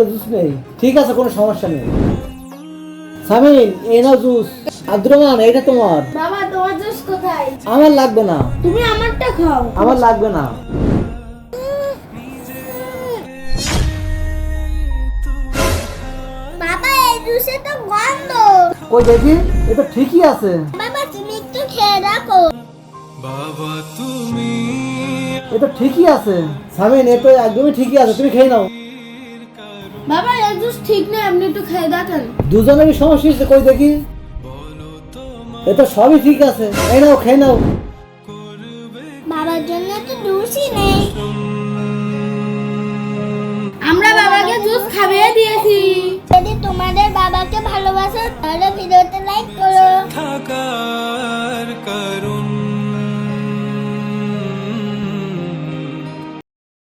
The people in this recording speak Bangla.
হাতে জুস নেই। ঠিক আছে, কোনো সমস্যা নেই। সামিন, এই নাও জুস। আব্দুর রহমান, এটা তোমার। বাবা তোমার জুস কোথায়? আমার লাগবে না। তুমি আমারটা খাও। আমার লাগবে না। বাবা এই জুসে তো গন্ধ। কই দেখি, এটা ঠিকই আছে। বাবা তুমি একটু খেয়ে দেখো। বাবা তুমি এটা ঠিকই আছে। সামিন, এটা একদমই ঠিকই আছে, তুমি খেয়ে নাও। বাবা এই জুস ঠিক না, আপনি একটু খেয়ে দেখেন। দুজনেরই সমস্যা হচ্ছে, কই দেখি। এটা সবই ঠিক আছে, এই নাও, খেয়ে নাও। বাবার জন্য তো জুসই নেই। আমরা বাবাকে জুস খাইয়ে দিয়েছি। যদি তোমাদের বাবাকে ভালোবাসো তাহলে ভিডিওতে লাইক করো। থাকার কারণ